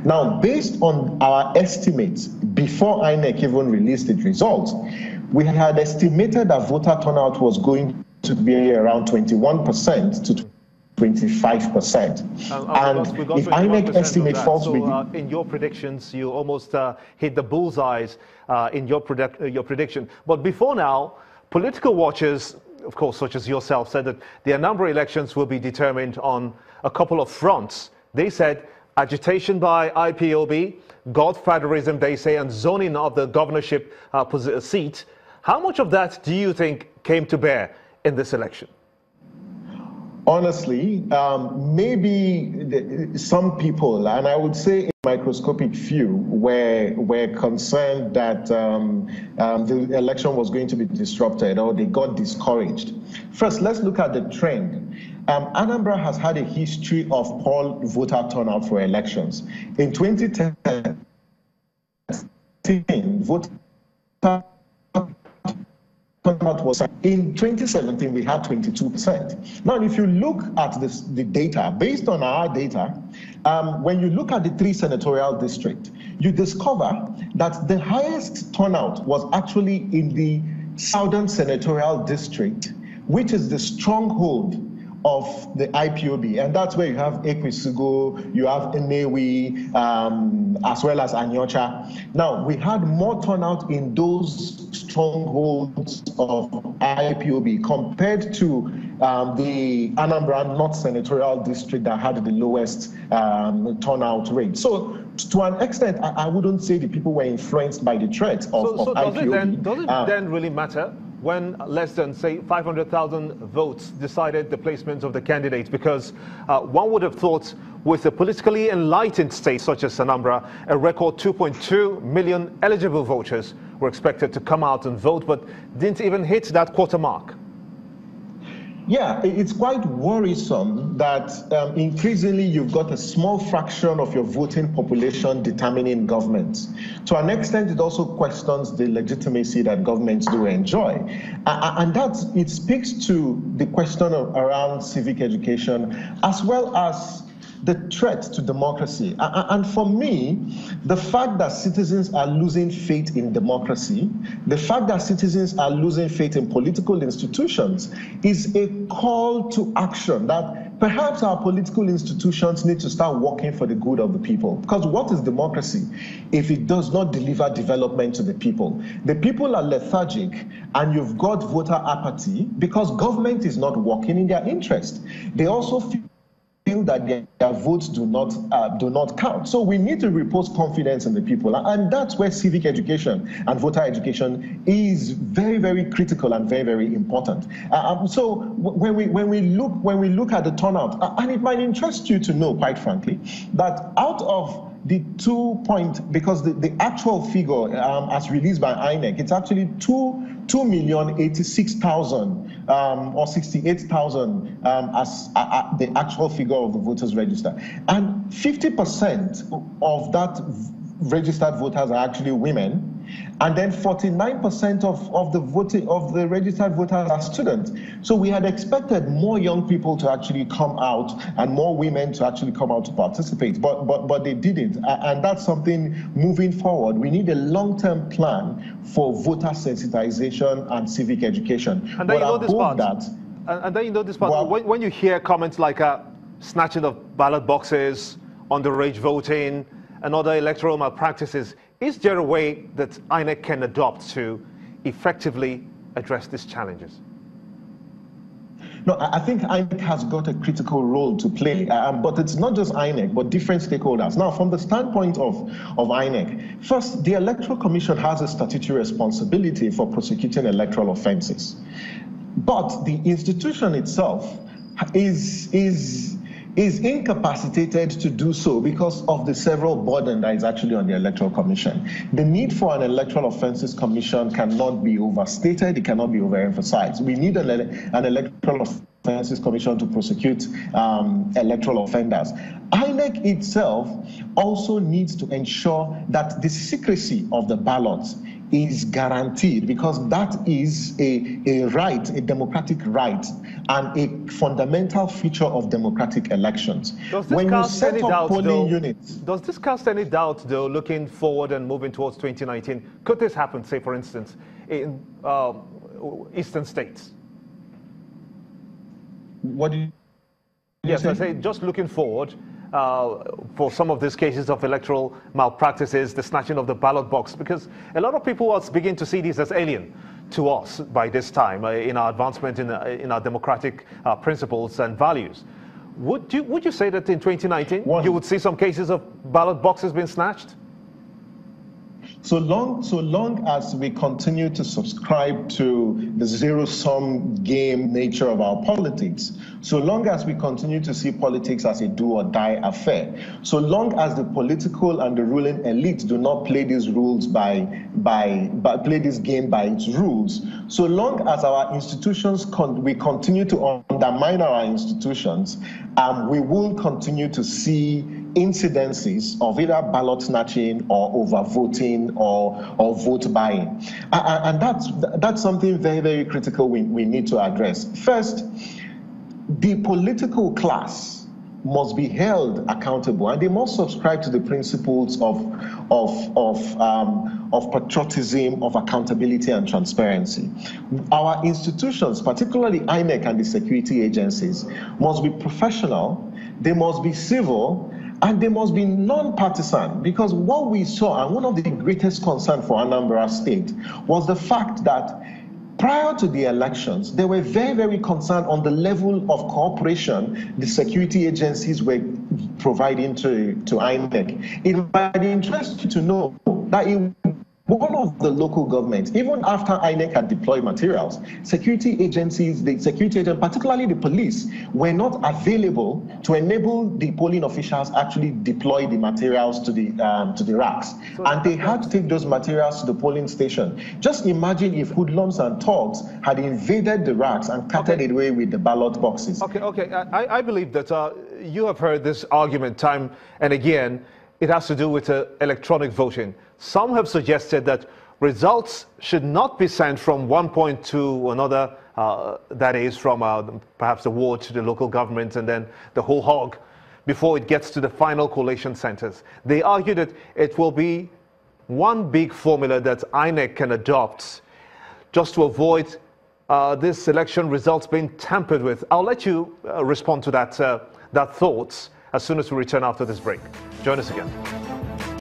Now, based on our estimates, before INEC even released its results, we had estimated that voter turnout was going to be around 21% to 25%. And if INEC estimate falls within... in your predictions, you almost hit the bullseyes in your prediction. But before now, political watchers, of course, such as yourself, said that the Anambra elections will be determined on a couple of fronts. They said agitation by IPOB, godfatherism, they say, and zoning of the governorship seat. How much of that do you think came to bear in this election? Honestly, maybe some people, and I would say a microscopic few, were concerned that the election was going to be disrupted, or they got discouraged. First, let's look at the trend. Anambra has had a history of poor voter turnout for elections. In 2010, voter turnout was, in 2017, we had 22%. Now, if you look at the data, based on our data, when you look at the 3 senatorial districts, you discover that the highest turnout was actually in the Southern Senatorial District, which is the stronghold of the IPOB, and that's where you have Ekwisugo, you have Enewi, as well as Anyocha. Now, we had more turnout in those strongholds of IPOB compared to the Anambra North Senatorial District that had the lowest turnout rate. So, to an extent, I wouldn't say the people were influenced by the threat of IPOB. Does it then really matter when less than, say, 500,000 votes decided the placement of the candidates? Because one would have thought with a politically enlightened state such as Anambra, a record 2.2 million eligible voters were expected to come out and vote, but didn't even hit that quarter mark. Yeah, it's quite worrisome that increasingly you've got a small fraction of your voting population determining government. To an extent, it also questions the legitimacy that governments do enjoy. And it speaks to the question around civic education, as well as the threat to democracy. And for me, the fact that citizens are losing faith in democracy, the fact that citizens are losing faith in political institutions is a call to action that perhaps our political institutions need to start working for the good of the people. Because what is democracy if it does not deliver development to the people? The people are lethargic, and you've got voter apathy because government is not working in their interest. They also feel that their votes do not count. So we need to repose confidence in the people, and that's where civic education and voter education is very, very critical and very, very important. So when we look at the turnout, and it might interest you to know, quite frankly, that out of the because the actual figure as released by INEC, it's actually 2,086,000 or 68,000 as the actual figure of the voters registered. And 50% of that registered voters are actually women. And then 49% of the registered voters are students. So we had expected more young people to actually come out and more women to actually come out to participate, but they didn't. And that's something moving forward. We need a long-term plan for voter sensitization and civic education. And then when you hear comments like snatching of ballot boxes, underage voting, and other electoral malpractices, is there a way that INEC can adopt to effectively address these challenges? No, I think INEC has got a critical role to play, but it's not just INEC, but different stakeholders. Now, from the standpoint of INEC, first, the Electoral Commission has a statutory responsibility for prosecuting electoral offenses. But the institution itself is incapacitated to do so because of the several burden that is actually on the Electoral Commission. The need for an Electoral Offences Commission cannot be overstated, it cannot be overemphasized. We need an Electoral Offences Commission to prosecute electoral offenders. INEC itself also needs to ensure that the secrecy of the ballots is guaranteed, because that is a right, a democratic right, and a fundamental feature of democratic elections. When you set up polling units... Does this cast any doubt, though, looking forward and moving towards 2019? Could this happen, say, for instance, in eastern states? What do you... Yes, I say just looking forward for some of these cases of electoral malpractices, the snatching of the ballot box, because a lot of people are beginning to see this as alien to us by this time in our advancement in our democratic principles and values. Would you say that in 2019 you would see some cases of ballot boxes being snatched? So long as we continue to subscribe to the zero-sum game nature of our politics, so long as we continue to see politics as a do-or-die affair, so long as the political and the ruling elite do not play these rules play this game by its rules, so long as our institutions we continue to undermine our institutions, we will continue to see incidences of either ballot snatching or overvoting or vote buying. And that's something very, very critical we need to address. First, the political class must be held accountable, and they must subscribe to the principles of patriotism, of accountability and transparency. Our institutions, particularly INEC and the security agencies, must be professional, they must be civil, and they must be non-partisan, because what we saw, and one of the greatest concerns for Anambra State, was the fact that prior to the elections, they were very, very concerned on the level of cooperation the security agencies were providing to INEC. It might be interesting to know that in one of the local governments, even after INEC had deployed materials, security agencies, the security agents, particularly the police, were not available to enable the polling officials actually deploy the materials to the racks. And they had to take those materials to the polling station. Just imagine if hoodlums and thugs had invaded the racks and carted it away with the ballot boxes. I believe that you have heard this argument time and again. It has to do with electronic voting. Some have suggested that results should not be sent from one point to another, that is from perhaps the ward to the local government and then the whole hog before it gets to the final collation centers. They argue that it will be one big formula that INEC can adopt just to avoid this election results being tampered with. I'll let you respond to that thoughts as soon as we return after this break. Join us again.